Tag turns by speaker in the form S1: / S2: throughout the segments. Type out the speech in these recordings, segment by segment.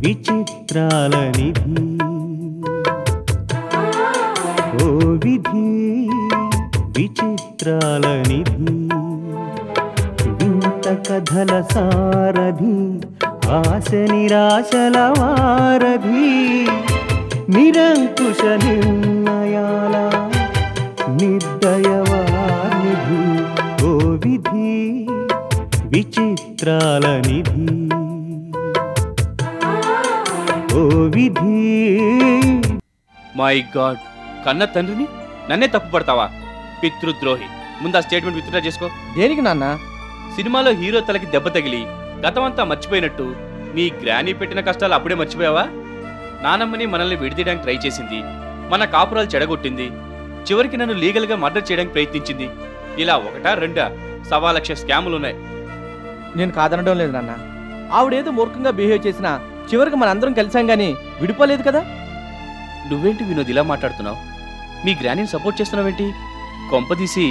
S1: విచిత్రాల నిధి ఓ విధి విచిత్రాల నిధి వింత కథల సారథి ఆశ నిరాశల వారధి నిరంకుశ నిర్ణయాల నిర్దయవానిధి ఓ విధి విచిత్రాల నిధి ఓ విధి.
S2: మై గాడ్, కన్న తండ్రిని నన్నే తప్పు పడతావా? పితృద్రోహి. ముందు ఆ స్టేట్మెంట్ విత్డ్రా చేసుకో.
S3: దేనికి నాన్న?
S2: సినిమాలో హీరో తలకి దెబ్బ తగిలి గతమంతా మర్చిపోయినట్టు నీ గ్రానీ పెట్టిన కష్టాలు అప్పుడే మర్చిపోయావా? నానమ్మని మనల్ని విడిదీయడానికి ట్రై చేసింది, మన కాపురాలు చెడగొట్టింది, చివరికి నన్ను లీగల్గా మర్డర్ చేయడానికి ప్రయత్నించింది. ఇలా ఒకటా రెండా 1,00,000 స్కాములున్నాయి.
S3: నేను కాదనడం లేదు నాన్న. ఆవిడేదో మూర్ఖంగా బిహేవ్ చేసినా చివరికి మనందరం కలిసాం గానీ విడిపోలేదు కదా.
S2: నువ్వేంటి వినోద్ ఇలా మాట్లాడుతున్నావు? మీ గ్రానీని సపోర్ట్ చేస్తున్నావేంటి? కొంపదీసి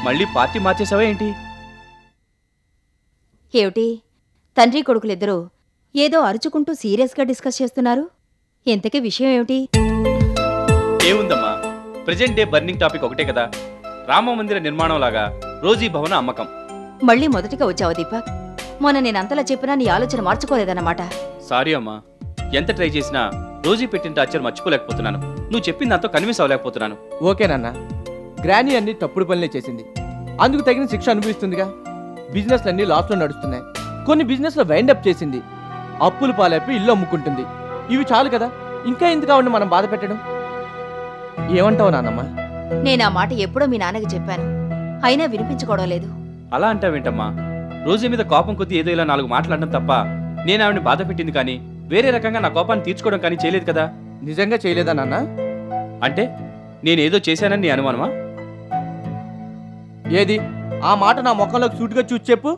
S2: మళ్ళీ పార్టీ మార్చేసావా ఏంటి?
S4: ఏమిటి తండ్రి కొడుకులిద్దరూ ఏదో అరుచుకుంటూ సీరియస్గా డిస్కస్ చేస్తున్నారు? ఇంతకీ విషయం ఏమిటి?
S2: ఏముందమ్మా, ప్రెజెంట్ డే బర్నింగ్ టాపిక్ ఒకటే కదా, రామ మందిర నిర్మాణం లాగా రోజీ భవన అమ్మకం.
S4: మళ్ళీ మొదటిగా వచ్చావు దీపక్. మొన్న నేనంతలా చెప్పినా నీ ఆలోచన మార్చుకోలేదన్నమాట.
S2: సారీ అమ్మా, ఎంత ట్రై చేసినా రోజీ పెట్టిన టార్చర్ మర్చిపోలేకపోతున్నాను. నువ్వు చెప్పింది నాతో కన్విన్స్ అవ్వలేకపోతున్నాను.
S3: ఓకే నాన్న, గ్రానీ అన్ని తప్పుడు పనులే చేసింది, అందుకు తగిన శిక్ష అనుభవిస్తుందిగా. బిజినెస్లన్నీ లాస్లో నడుస్తున్నాయి, కొన్ని బిజినెస్లో వైండప్ చేసింది, అప్పులు పాలైపోయి ఇల్లు అమ్ముకుంటుంది. ఇవి చాలు కదా, ఇంకా ఎందుకు ఆవిడని మనం బాధ పెట్టడం? ఏమంటావు నాన్నమ్మ?
S4: నేను ఆ మాట ఎప్పుడో మీ నాన్నకి చెప్పాను, అయినా వినిపించుకోవడం లేదు.
S2: అలా అంటావేంటమ్మా? రోజీ మీద కోపం కొద్దీ ఏదో ఇలా 4 మాట్లాడడం తప్ప నేను ఆవిడని బాధ పెట్టింది కానీ వేరే రకంగా నా కోపాన్ని తీర్చుకోవడం కానీ చేయలేదు కదా.
S3: నిజంగా చేయలేదా నాన్న?
S2: అంటే నేనేదో చేశానని నీ అనుమానమా?
S3: ఏది ఆ మాట నా ముఖంలోకి సూటిగా చూసి చెప్పు.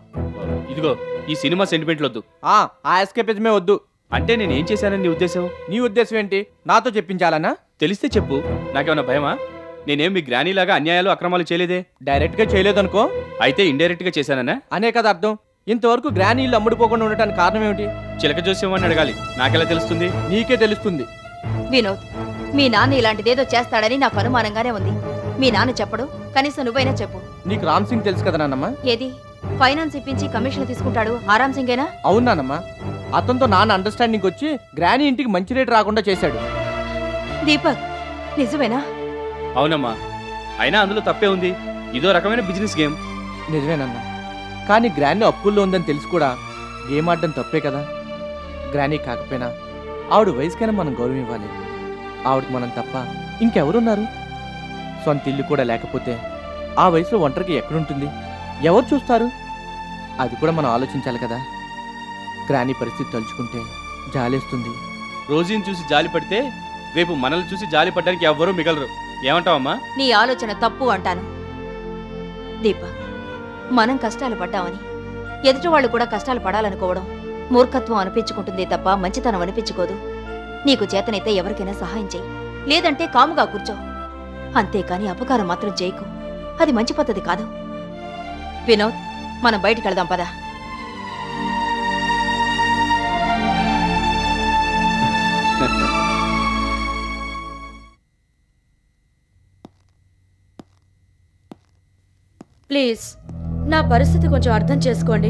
S2: ఇదిగో ఈ సినిమా సెంటిమెంట్లు వద్దు,
S3: ఆ ఎస్కేపిజమే వద్దు.
S2: అంటే నేనేం చేశానని నీ ఉద్దేశం?
S3: నీ ఉద్దేశం ఏంటి? నాతో చెప్పించాలనా?
S2: తెలిస్తే చెప్పు, నాకేమన్నా భయమా? నేనేం మీ గ్రానీలాగా అన్యాయాలు అక్రమాలు చేయలేదే.
S3: డైరెక్ట్గా చేయలేదనుకో,
S2: అయితే ఇండైరెక్ట్గా చేశానన్నా
S3: అనే కదా అర్థం. ఇంతవరకు గ్రానీళ్ళు అమ్ముడుపోకుండా ఉండటానికి కారణం ఏమిటి?
S2: చిలక జోస్యం అని అడగాలి, నాకెలా తెలుస్తుంది?
S3: నీకే తెలుస్తుంది.
S4: వినోద్, మీ నాన్న ఇలాంటిదేదో చేస్తాడని నాకు అనుమానంగానే ఉంది. మీ నాన్న చెప్పడు, కనీసం నువ్వైనా చెప్పు.
S3: నీకు రామ్ సింగ్ తెలుసు కదా నాన్నమ్మ?
S4: ఏది ఫైనాన్స్ ఇప్పించి కమిషన్ తీసుకుంటాడు ఆరామ్ సింగేనా?
S3: అవును నాన్నమ్మ, అతనితో నాన్న అండర్స్టాండింగ్ వచ్చి గ్రానీ ఇంటికి మంచి రేటు రాకుండా చేశాడు.
S4: దీపక్, నిజమేనా?
S2: అవునమ్మా, అయినా అందులో తప్పే ఉంది, ఇదో రకమైన బిజినెస్ గేమ్.
S3: నిజమేనన్నా, కానీ గ్రానీ అప్పుల్లో ఉందని తెలిసి కూడా గేమ్ ఆడడం తప్పే కదా. గ్రానీ కాకపోయినా ఆవిడ వయసుకైనా మనం గౌరవం ఇవ్వాలి. ఆవిడకి మనం తప్ప ఇంకెవరున్నారు? సొంత ఇల్లు కూడా లేకపోతే ఆ వయసులో ఒంటరికి ఎక్కడుంటుంది? ఎవరు చూస్తారు? అది కూడా మనం ఆలోచించాలి కదా. గ్రానీ పరిస్థితి తలుచుకుంటే జాలేస్తుంది.
S2: రోజీని చూసి జాలి పడితే రేపు మనల్ని చూసి జాలి పడడానికి ఎవ్వరూ మిగలరు. ఏమంటావమ్మా?
S4: నీ ఆలోచన తప్పు అంటాను. దీపక్, మనం కష్టాలు పడ్డామని ఎదుటి వాళ్ళు కూడా కష్టాలు పడాలనుకోవడం మూర్ఖత్వం అనిపించుకుంటుందే తప్ప మంచితనం అనిపించుకోదు. నీకు చేతనైతే ఎవరికైనా సహాయం చేయి, లేదంటే కాముగా కూర్చో. అంతేకాని అపకారం మాత్రం చేయకు, అది మంచి పద్ధతి కాదు. వినోద్, మనం బయటికి వెళ్దాం పదా.
S5: ప్లీజ్ నా పరిస్థితి కొంచెం అర్థం చేసుకోండి.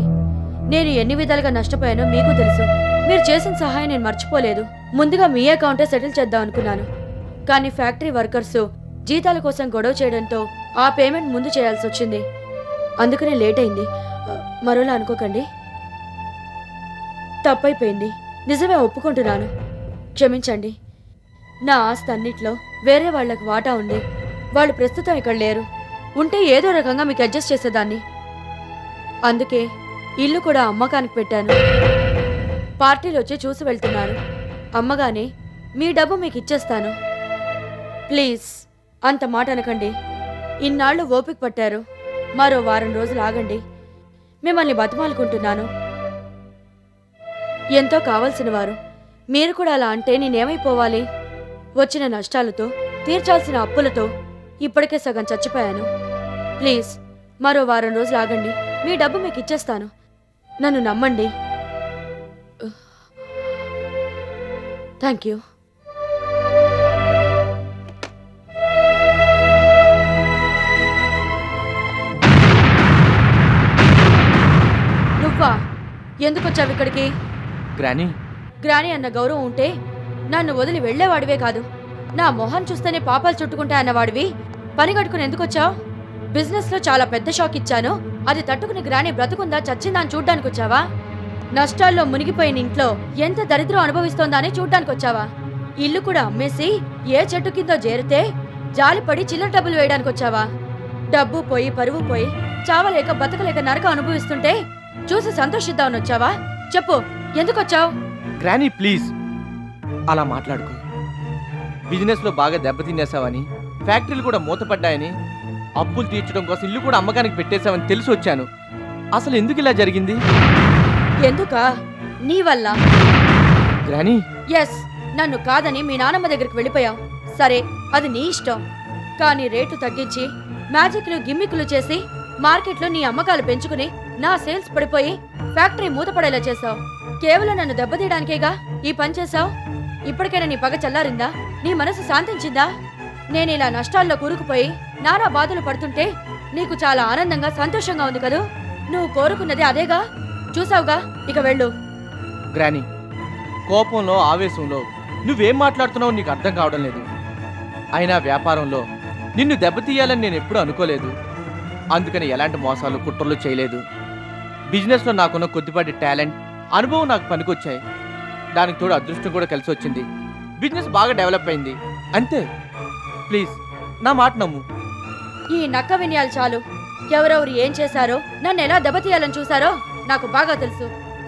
S5: నేను ఎన్ని విధాలుగా నష్టపోయానో మీకు తెలుసు. మీరు చేసిన సహాయం నేను మర్చిపోలేదు. ముందుగా మీ అకౌంటే సెటిల్ చేద్దాం అనుకున్నాను, కానీ ఫ్యాక్టరీ వర్కర్స్ జీతాల కోసం గొడవ చేయడంతో ఆ పేమెంట్ ముందు చేయాల్సి వచ్చింది. అందుకనే లేట్ అయింది. మరోలా అనుకోకండి, తప్పైపోయింది. నిజమే, ఒప్పుకుంటున్నాను. క్షమించండి. నా ఆస్తి అన్నిట్లో వేరే వాళ్లకు వాటా ఉంది. వాళ్ళు ప్రస్తుతం ఇక్కడ లేరు. ఉంటే ఏదో రకంగా మీకు అడ్జస్ట్ చేసేదాన్ని. అందుకే ఇల్లు కూడా అమ్మకానికి పెట్టాను. పార్టీలు వచ్చి చూసి వెళ్తున్నారు. అమ్మగానే మీ డబ్బు మీకు ఇచ్చేస్తాను. ప్లీజ్ అంత మాట అనకండి. ఇన్నాళ్ళు ఓపిక పట్టారు, మరో వారం రోజులు ఆగండి. మిమ్మల్ని బతిమాలుకుంటున్నాను. ఎంతో కావలసిన వారు మీరు కూడా అలా అంటే నేనేమైపోవాలి? వచ్చిన నష్టాలతో, తీర్చాల్సిన అప్పులతో ఇప్పటికే సగం చచ్చిపోయాను. ప్లీజ్ మరో వారం రోజులు ఆగండి, మీ డబ్బు మీకు ఇచ్చేస్తాను. నన్ను నమ్మండి. Thank you. నువ్వా? ఎందుకు వచ్చావు ఇక్కడికి?
S3: గ్రానీ,
S5: గ్రాని అన్న గౌరవం ఉంటే నన్ను వదిలి వెళ్లేవాడివే కాదు. నా మొహం చూస్తేనే పాపాలు చుట్టుకుంటా అన్నవాడివి పని కట్టుకుని ఎందుకు వచ్చావు? బిజినెస్ లో చాలా పెద్ద షాక్ ఇచ్చాను, అది తట్టుకుని గ్రాని బ్రతుకుందా చచ్చిందా అని చూడ్డానికి వచ్చావా? నష్టాల్లో మునిగిపోయిన ఇంట్లో ఎంత దరిద్రం అనుభవిస్తోందా అని చూడ్డానికి వచ్చావా? ఇల్లు కూడా అమ్మేసి ఏ చెట్టు కిందో చేరితే జాలిపడి చిల్లర డబ్బులు వేయడానికి వచ్చావా? డబ్బు పోయి పరువు పోయి చావలేక బతకలేక నరకం అనుభవిస్తుంటే చూసి సంతోషిద్దామని వచ్చావా? చెప్పు, ఎందుకు వచ్చావు?
S3: గ్రానీ ప్లీజ్ అలా మాట్లాడుకో. బిజినెస్లో బాగా దెబ్బతినేసావని, ఫ్యాక్టరీలు కూడా మూతపడ్డాయని, అప్పులు తీర్చడం కోసం ఇల్లు కూడా అమ్మకానికి పెట్టేశావని తెలిసి వచ్చాను. అసలు ఎందుకు ఇలా జరిగింది?
S5: ఎందుకా? నీ వల్ల.
S3: గ్రానీ,
S5: ఎస్, నన్ను కాదని మీ నానమ్మ దగ్గరికి వెళ్ళిపోయావు. సరే, అది నీ ఇష్టం. కానీ రేటు తగ్గించి మ్యాజిక్లు గిమ్మిక్లు చేసి మార్కెట్లో నీ అమ్మకాలు పెంచుకుని నా సేల్స్ పడిపోయి ఫ్యాక్టరీ మూతపడేలా చేశావు. కేవలం నన్ను దెబ్బతీయడానికేగా ఈ పని చేశావు. ఇప్పటికైనా నీ పగ చల్లారిందా? నీ మనసు శాంతించిందా? నేను ఇలా నష్టాల్లో కూరుకుపోయి నానా బాధలు పడుతుంటే నీకు చాలా ఆనందంగా సంతోషంగా ఉంది కదూ? నువ్వు కోరుకున్నది అదేగా. చూసావుగా, ఇక వెళ్ళు.
S3: గ్రానీ, కోపంలో ఆవేశంలో నువ్వేం మాట్లాడుతున్నావో నీకు అర్థం కావడం లేదు. అయినా వ్యాపారంలో నిన్ను దెబ్బతీయాలని నేను ఎప్పుడూ అనుకోలేదు. అందుకని ఎలాంటి మోసాలు కుట్రలు చేయలేదు. బిజినెస్లో నాకున్న కొద్దిపాటి టాలెంట్, అనుభవం నాకు పనికొచ్చాయి. దానికి తోడు అదృష్టం కూడా కలిసి వచ్చింది. బిజినెస్ బాగా డెవలప్ అయింది, అంతే. ప్లీజ్ నా మాట నమ్ము.
S5: ఈ నక్క వినయాలు చాలు. ఎవరెవరు ఏం చేశారో, నన్ను ఎలా దెబ్బతీయాలని చూశారో నాకు బాగా తెలుసు.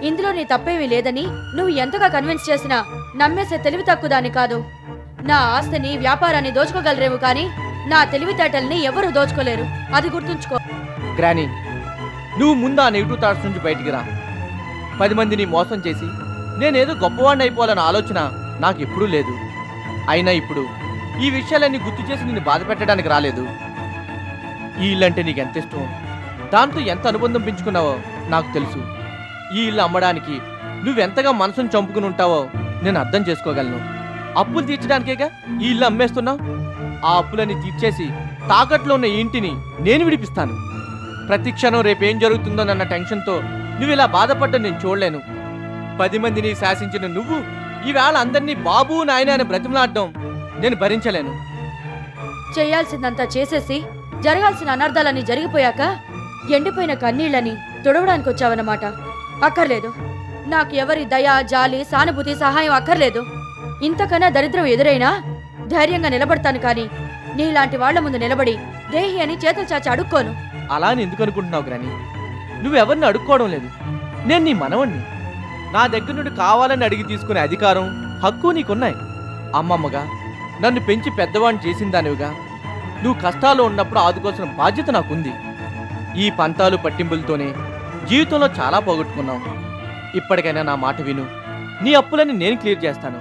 S5: ఇందులో నీ తప్పేమీ లేదని నువ్వు ఎంతగా కన్విన్స్ చేసినా నమ్మేసే తెలివి తక్కువదాన్ని కాదు. నా ఆస్తిని వ్యాపారాన్ని దోచుకోగలరేమో కానీ నా తెలివితేటల్ని ఎవరూ దోచుకోలేరు, అది గుర్తుంచుకో.
S3: గ్రానీ, నువ్వు ముందు ఆ నెగిటివ్ థాట్స్ నుంచి బయటికి రా. 10 మందిని మోసం చేసి నేనేదో గొప్పవాడిని అయిపోవాలన్న ఆలోచన నాకు ఎప్పుడూ లేదు. అయినా ఇప్పుడు ఈ విషయాలన్నీ గుర్తు చేసి నిన్ను బాధ పెట్టడానికి రాలేదు. ఈ ఇల్లు అంటే నీకు ఎంత ఇష్టం, దాంతో ఎంత అనుబంధం పెంచుకున్నావో నాకు తెలుసు. ఈ ఇల్లు అమ్మడానికి నువ్వెంతగా మనసును చంపుకుని ఉంటావో నేను అర్థం చేసుకోగలను. అప్పులు తీర్చడానికేగా ఈ ఇల్లు అమ్మేస్తున్నావు. ఆ అప్పులని తీర్చేసి తాకట్లో ఉన్న ఇంటిని నేను విడిపిస్తాను. ప్రతి క్షణం రేపేం జరుగుతుందోనన్న టెన్షన్తో నువ్వు ఇలా బాధపడ్డం నేను చూడలేను. 10 మందిని శాసించిన నువ్వు ఈవేళ అందరినీ బాబు నాయన అని బ్రతిమలాడడం నేను భరించలేను.
S5: చేయాల్సిందంతా చేసేసి జరగాల్సిన అనర్థాలన్నీ జరిగిపోయాక ఎండిపోయిన కన్నీళ్ళని తుడవడానికి వచ్చావన్నమాట. అక్కర్లేదు, నాకు ఎవరి దయ, జాలి, సానుభూతి, సహాయం అక్కర్లేదు. ఇంతకన్నా దరిద్రం ఎదురైనా ధైర్యంగా నిలబడతాను, కానీ నీలాంటి వాళ్ల ముందు నిలబడి దేహి అని చేతులు చాచి అడుక్కోను.
S3: అలా అని ఎందుకు అనుకుంటున్నావు గ్రానీ? నువ్వెవరిని అడుక్కోవడం లేదు. నేను నీ మనవణ్ణి. నా దగ్గర నుండి కావాలని అడిగి తీసుకునే అధికారం, హక్కు నీకున్నాయి. అమ్మమ్మగా నన్ను పెంచి పెద్దవాడిని చేసిన దానివిగా నువ్వు కష్టాల్లో ఉన్నప్పుడు ఆదుకోవాల్సిన బాధ్యత నాకుంది. ఈ పంతాలు పట్టింపులతోనే జీవితంలో చాలా పోగొట్టుకున్నావు. ఇప్పటికైనా నా మాట విను. నీ అప్పులని నేను క్లియర్ చేస్తాను.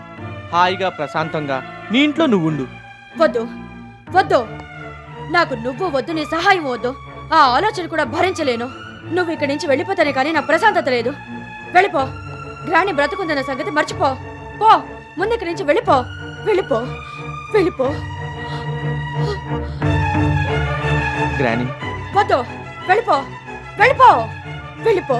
S3: హాయిగా ప్రశాంతంగా నీ ఇంట్లో నువ్వు ఉండు.
S5: వద్దు వద్దు, నాకు నువ్వు వద్దు, నీ సహాయం వద్దు. ఆ ఆలోచన కూడా భరించలేను. నువ్వు ఇక్కడి నుంచి వెళ్ళిపోతానే కానీ నా ప్రశాంతత లేదు. వెళ్ళిపో. గ్రాని బ్రతుకుందన్న సంగతి మర్చిపో. పో, ముందు ఇక్కడి నుంచి వెళ్ళిపో. వెళ్ళిపో, వెళ్ళిపో.
S3: గ్రానీ,
S5: వద్దు, వెళ్ళిపో, వెళ్ళిపో, వెళ్ళిపో.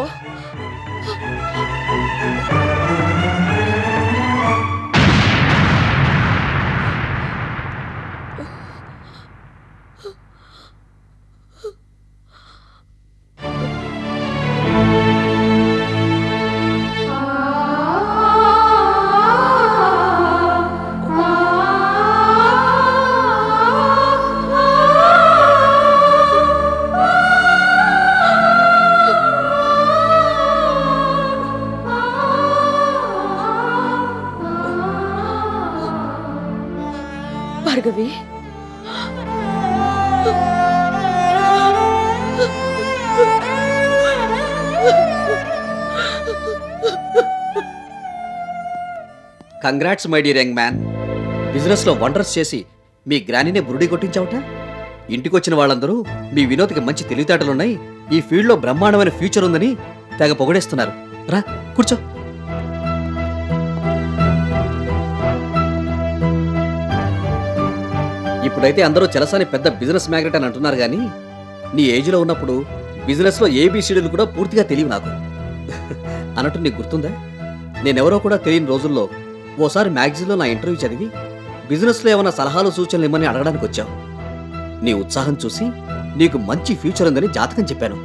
S5: Bhargavi,
S6: congrats my dear young man. బిజినెస్లో వండర్స్ చేసి మీ గ్రానీనే బురుడి కొట్టించావుట. ఇంటికొచ్చిన వాళ్ళందరూ మీ వినోద్కి మంచి తెలివితేటలున్నాయి, ఈ ఫీల్డ్లో బ్రహ్మాండమైన ఫ్యూచర్ ఉందని తెగ పొగడేస్తున్నారు. రా కూర్చో. ఇప్పుడైతే అందరూ చెలసాని పెద్ద బిజినెస్ మ్యాగ్నెట్ అని అంటున్నారు కానీ నీ ఏజ్లో ఉన్నప్పుడు బిజినెస్లో ఏబీసీడీలు కూడా పూర్తిగా తెలియవు నాకు. అన్నట్టు నీకు గుర్తుందా, నేనెవరో కూడా తెలియని రోజుల్లో ఓసారి మ్యాగజైన్లో నా ఇంటర్వ్యూ చదివి బిజినెస్లో ఏమైనా సలహాలు సూచనలు ఇమ్మని అడగడానికి వచ్చావు. నీ ఉత్సాహం చూసి నీకు మంచి ఫ్యూచర్ ఉందని జాతకం చెప్పాను.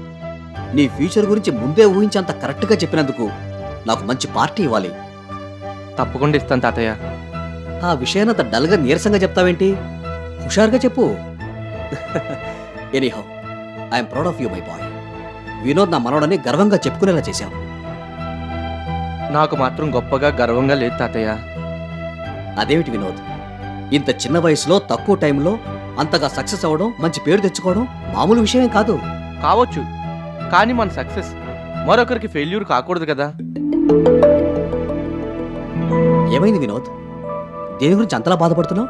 S6: నీ ఫ్యూచర్ గురించి ముందే ఊహించేంత కరెక్ట్గా చెప్పినందుకు నాకు మంచి పార్టీ ఇవ్వాలి.
S3: తప్పకుండా ఇస్తాను తాతయ్య.
S6: ఆ విషయాన్ని అంత డల్గా నీరసంగా చెప్తావేంటి? హుషారుగా చెప్పు. Anyhow, I'm proud of you my boy. Vinod నా మనవడని గర్వంగా చెప్పుకునేలా చేశావు.
S3: నాకు మాత్రం గొప్పగా గర్వంగా లేదు తాతయ్య.
S6: అదేమిటి వినోద్, ఇంత చిన్న వయసులో తక్కువ టైంలో అంతగా సక్సెస్ అవ్వడం, మంచి పేరు తెచ్చుకోవడం మామూలు విషయమే కాదు.
S3: కావచ్చు, కానీ మన సక్సెస్ మరొకరికి ఫెయిల్యూర్ కాకూడదు కదా.
S6: ఏమైంది వినోద్, దేని గురించి అంతలా బాధపడుతున్నావు?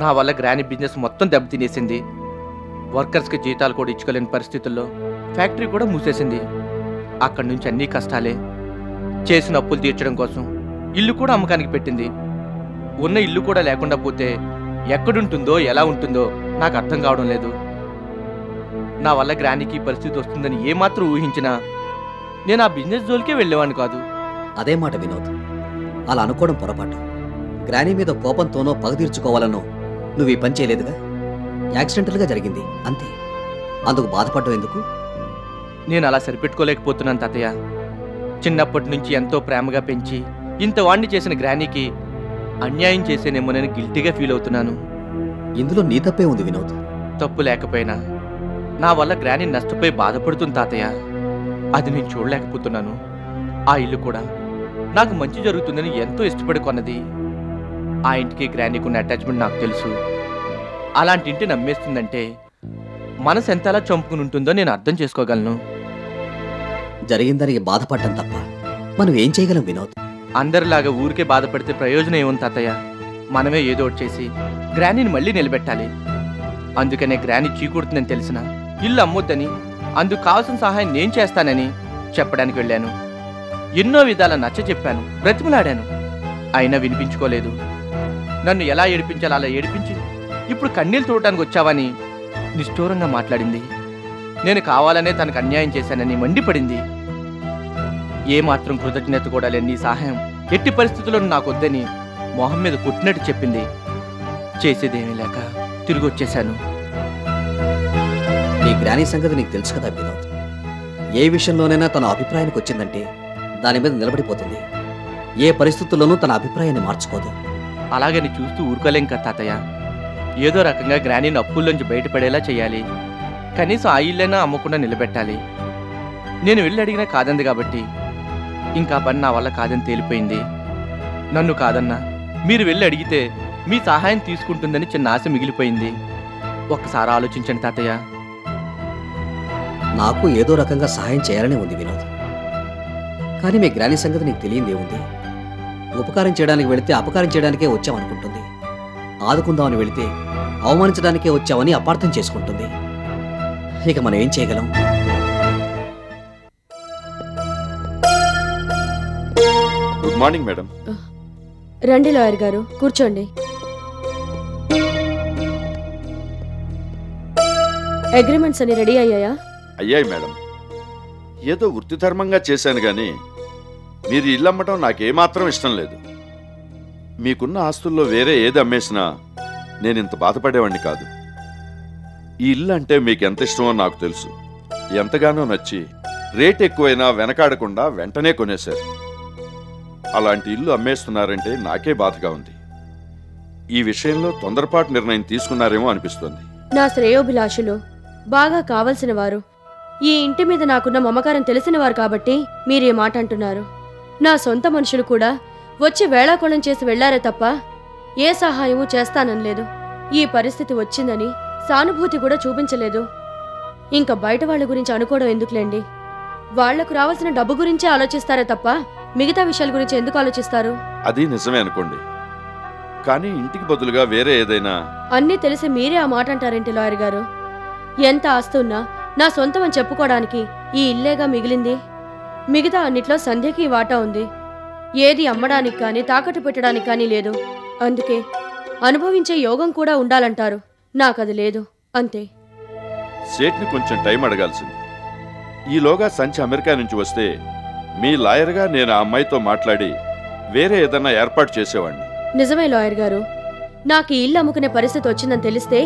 S3: నా వల్ల గ్రాని బిజినెస్ మొత్తం దెబ్బతినేసింది. వర్కర్స్కి జీతాలు కూడా ఇచ్చుకోలేని పరిస్థితుల్లో ఫ్యాక్టరీ కూడా మూసేసింది. అక్కడి నుంచి అన్నీ కష్టాలే. చేసిన అప్పులు తీర్చడం కోసం ఇల్లు కూడా అమ్మకానికి పెట్టింది. ఉన్న ఇల్లు కూడా లేకుండా పోతే ఎక్కడుంటుందో ఎలా ఉంటుందో నాకు అర్థం కావడం లేదు. నా వల్ల గ్రానికి పరిస్థితి వస్తుందని ఏమాత్రం ఊహించినా నేను ఆ బిజినెస్ జోలికే వెళ్ళేవాడిని కాదు.
S6: అదే మాట వినోద్, అలా అనుకోవడం పొరపాటు. గ్రానీ మీద కోపంతోనో పగ తీర్చుకోవాలనో నువ్వు ఈ పని చేయలేదుగా. యాక్సిడెంటల్గా జరిగింది అంతే. అందుకు బాధపడ్డం ఎందుకు?
S3: నేను అలా సరిపెట్టుకోలేకపోతున్నాను తాతయ్య. చిన్నప్పటి నుంచి ఎంతో ప్రేమగా పెంచి ఇంత వాణ్ణి చేసిన గ్రానీకి అన్యాయం చేసేనేమోనని గిల్టీగా ఫీల్ అవుతున్నాను.
S6: ఇందులో నీ తప్పే ఉంది వినోద్.
S3: తప్పు లేకపోయినా నా వల్ల గ్రానీ నష్టపోయి బాధపడుతుంది తాతయ్య. అది నేను చూడలేకపోతున్నాను. ఆ ఇల్లు కూడా నాకు మంచి జరుగుతుందని ఎంతో ఇష్టపడి కొన్నది. ఆ ఇంటికి గ్రానీకున్న అటాచ్మెంట్ నాకు తెలుసు. అలాంటి ఇంటి నమ్మేస్తుందంటే మనసు ఎంతలా చంపుకుని ఉంటుందో నేను అర్థం చేసుకోగలను.
S6: జరిగిందానికి బాధపడటం తప్ప మనం ఏం చేయగలం వినోద్?
S3: అందరిలాగా ఊరికే బాధపడితే ప్రయోజనం ఏముంది తాతయ్య? మనమే ఏదో ఒకటి చేసి గ్రానీని మళ్ళీ నిలబెట్టాలి. అందుకనే గ్రానీ చీకూడుతుందని తెలిసిన ఇల్లు అమ్మొద్దని, అందుకు కావాల్సిన సహాయం నేను చేస్తానని చెప్పడానికి వెళ్ళాను. ఎన్నో విధాల నచ్చ చెప్పాను, బ్రతిమలాడాను. అయినా వినిపించుకోలేదు. నన్ను ఎలా ఏడిపించాలో అలా ఏడిపించి ఇప్పుడు కన్నీళ్ళు చూడటానికి వచ్చావని నిష్ఠూరంగా మాట్లాడింది. నేను కావాలనే తనకు అన్యాయం చేశానని మండిపడింది. ఏమాత్రం కృతజ్ఞత కూడా లేని నీ సహాయం ఎట్టి పరిస్థితుల్లో నాకు వద్దని మొహం మీద కొట్టినట్టు చెప్పింది. చేసేదేమీ లేక తిరిగి వచ్చేశాను.
S6: నీ గ్రానీ సంగతి నీకు తెలుసు కదా వినోద్. ఏ విషయంలోనైనా తన అభిప్రాయానికి వచ్చిందంటే దాని మీద నిలబడిపోతుంది. ఏ పరిస్థితుల్లోనూ తన అభిప్రాయాన్ని మార్చుకోదు.
S3: అలాగని చూస్తూ ఊరుకోలేం కదా తాతయ్య. ఏదో రకంగా గ్రానీని అప్పుల్లోంచి బయటపడేలా చేయాలి. కనీసం ఆ ఇల్లైనా అమ్మకుండా నిలబెట్టాలి. నేను వెళ్ళి అడిగినా కాదంది కాబట్టి ఇంకా పని నా వల్ల కాదని తేలిపోయింది. నన్ను కాదన్నా మీరు వెళ్ళి అడిగితే మీ సహాయం తీసుకుంటుందని చిన్న ఆశ మిగిలిపోయింది. ఒక్కసారి ఆలోచించండి తాతయ్య.
S6: నాకు ఏదో రకంగా సహాయం చేయాలనే ఉంది వినోద్. కానీ మీ గ్రానీ సంగతి నీకు తెలియదేముంది. ఉపకారం చేయడానికి వెళితే అపకారం చేయడానికే వచ్చామనుకుంటుంది. ఆదుకుందామని వెళితే అవమానించడానికే వచ్చామని అపార్థం చేసుకుంటుంది. ఇక మనం ఏం చేయగలం?
S7: Good morning madam.
S5: రండి లాయర్ గారు, కూర్చోండి. అగ్రిమెంట్స్ అన్ని రెడీ అయ్యాయా?
S7: అయ్యాయి మేడం. ఏదో వృత్తి ధర్మంగా చేశాను కానీ మీరు ఇల్లు అమ్మటం నాకేమాత్రం ఇష్టం లేదు. మీకున్న ఆస్తుల్లో వేరే ఏది అమ్మేసినా నేను ఇంత బాధపడేవాడిని కాదు. ఈ ఇల్లు అంటే మీకు ఎంత ఇష్టమో నాకు తెలుసు. ఎంతగానో నచ్చి రేట్ ఎక్కువైనా వెనకాడకుండా వెంటనే కొనేశారు. అలాంటి ఇల్లు అమ్మేస్తున్నారంటే నాకే బాధగా ఉంది. ఈ విషయంలో తొందరపాటు నిర్ణయం తీసుకున్నారేమో అనిపిస్తుంది.
S5: నా శ్రేయోభిలాషులు, బాగా కావలసిన వారు, ఈ ఇంటి మీద నాకున్న మమకారం తెలిసిన వారు కాబట్టి మీరే మాట అంటున్నారు. నా సొంత మనుషులు కూడా వచ్చి వేళాకోళం చేసి వెళ్లారే తప్ప ఏ సహాయమూ చేస్తాననలేదు. ఈ పరిస్థితి వచ్చిందని సానుభూతి కూడా చూపించలేదు. ఇంకా బయట వాళ్ళ గురించి అనుకోవడం ఎందుకులేండి. వాళ్లకు రావాల్సిన డబ్బు గురించే ఆలోచిస్తారే తప్ప మిగతా విషయాల గురించి ఎందుకు ఆలోచిస్తారు?
S7: అది నిజమే అనుకోండి, కానీ ఇంటికి బదులుగా వేరే ఏదైనా.
S5: అన్నీ తెలిసి మీరే ఆ మాట అంటారేంటి లాయర్ గారు? ఎంత ఆస్తున్నా నా సొంతమని చెప్పుకోవడానికి ఈ ఇల్లేగా మిగిలింది. మిగతా అన్నిట్లో సంధ్యకి వాటా ఉంది. ఏది అమ్మడానికి కానీ తాకట్టు పెట్టడానికి కానీ లేదు. అందుకే అనుభవించే యోగం కూడా ఉండాలంటారు. నాకది లేదు అంతే.
S7: సేట్ని కొంచెం టైం అడగాల్సింది. ఈలోగా సంచి అమెరికా నుంచి వస్తే మీ లాయర్గా నేను ఆ అమ్మాయితో మాట్లాడి వేరే ఏదన్నా ఏర్పాటు చేసేవాడిని.
S5: నిజమే లాయర్ గారు, నాకు ఈ ఇల్లు అమ్ముకునే పరిస్థితి వచ్చిందని తెలిస్తే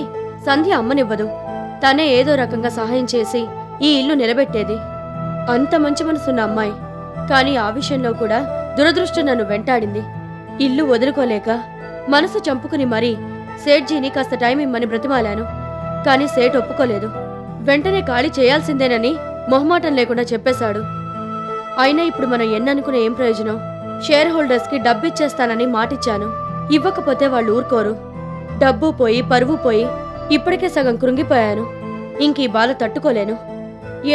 S5: సంధ్య అమ్మనివ్వదు. తనే ఏదో రకంగా సహాయం చేసి ఈ ఇల్లు నిలబెట్టేది. అంత మంచి మనసున్న అమ్మాయి. కానీ ఆ విషయంలో కూడా దురదృష్టం నన్ను వెంటాడింది. ఇల్లు వదులుకోలేక మనసు చంపుకుని మరీ సేట్జీని కాస్త టైం ఇమ్మని బ్రతిమాలాను. కానీ సేట్ ఒప్పుకోలేదు. వెంటనే ఖాళీ చేయాల్సిందేనని మొహమాటం లేకుండా చెప్పేశాడు. అయినా ఇప్పుడు మనం ఎన్ననుకునే ఏం ప్రయోజనం? షేర్ హోల్డర్స్కి డబ్బిచ్చేస్తానని మాటిచ్చాను. ఇవ్వకపోతే వాళ్ళు ఊరుకోరు. డబ్బు పోయి పరువు పోయి ఇప్పటికే సగం కృంగిపోయాను. ఇంక ఈ బాధ తట్టుకోలేను.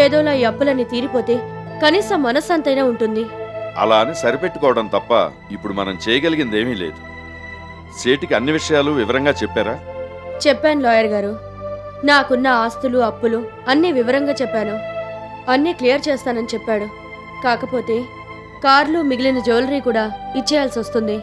S5: ఏదోలా ఈ అప్పులన్నీ తీరిపోతే కనీసం మనస్సంతైనా ఉంటుంది.
S7: అలా అని సరిపెట్టుకోవడం తప్ప ఇప్పుడు మనం చేయగలిగిందేమీ లేదు. సేటికి అన్ని విషయాలు వివరంగా చెప్పారా?
S5: చెప్పాను లాయర్ గారు. నాకున్న ఆస్తులు అప్పులు అన్నీ వివరంగా చెప్పాను. అన్నీ క్లియర్ చేస్తానని చెప్పాడు. కాకపోతే కార్లు మిగిలిన జ్యువెలరీ కూడా ఇచ్చేయాల్సి వస్తుంది.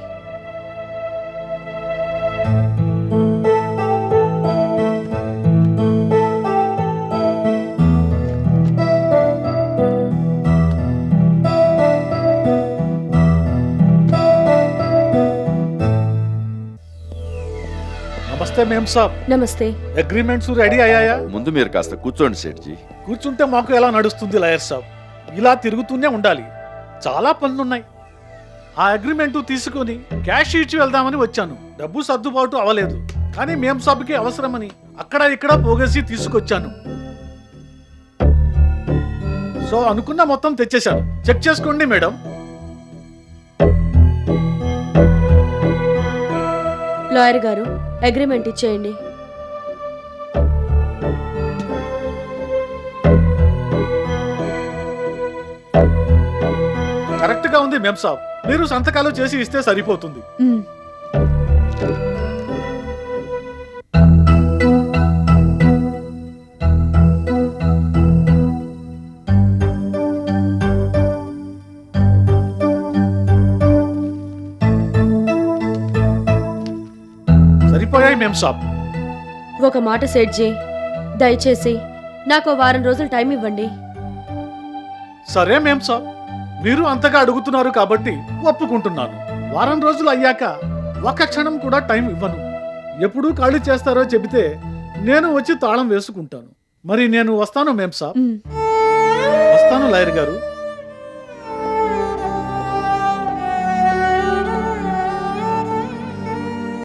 S8: నమస్తే మేం సాబ్.
S5: నమస్తే.
S8: అగ్రిమెంట్స్ రెడీ అయ్యాయా?
S7: ముందు మీరు కాస్త కూర్చోండి సేట్జీ.
S8: కూర్చుంటే మాకు ఎలా నడుస్తుంది లాయర్ సాబ్? ఇలా తిరుగుతూనే ఉండాలి. చాలా పనులున్నాయి. ఆ అగ్రిమెంట్ తీసుకుని క్యాష్ ఇచ్చి వెళ్దామని వచ్చాను. డబ్బు సర్దుబాటు అవ్వలేదు. కానీ మేం సాబ్కి అవసరమని అక్కడ ఇక్కడ పోగేసి తీసుకొచ్చాను. సో అనుకున్న మొత్తం తెచ్చేశాను. చెక్ చేసుకోండి మేడం.
S5: లాయర్ గారు, అగ్రిమెంట్ ఇచ్చేయండి.
S8: కరెక్ట్ గా ఉంది మేం సాబ్. మీరు సంతకాలు చేసి ఇస్తే సరిపోతుంది. సరిపోయాయి మేం సాబ్.
S5: ఒక మాట సేట్జీ, దయచేసి నాకు వారం రోజులు టైం ఇవ్వండి.
S8: సరే మేం సాబ్, మీరు అంతగా అడుగుతున్నారు కాబట్టి ఒప్పుకుంటున్నాను. వారం రోజులు అయ్యాక ఒక్క క్షణం కూడా టైం ఇవ్వను. ఎప్పుడు ఖాళీ చేస్తారో చెబితే నేను వచ్చి తాళం వేసుకుంటాను. మరి నేను వస్తాను మేం సాబ్. వస్తాను లాయర్ గారు.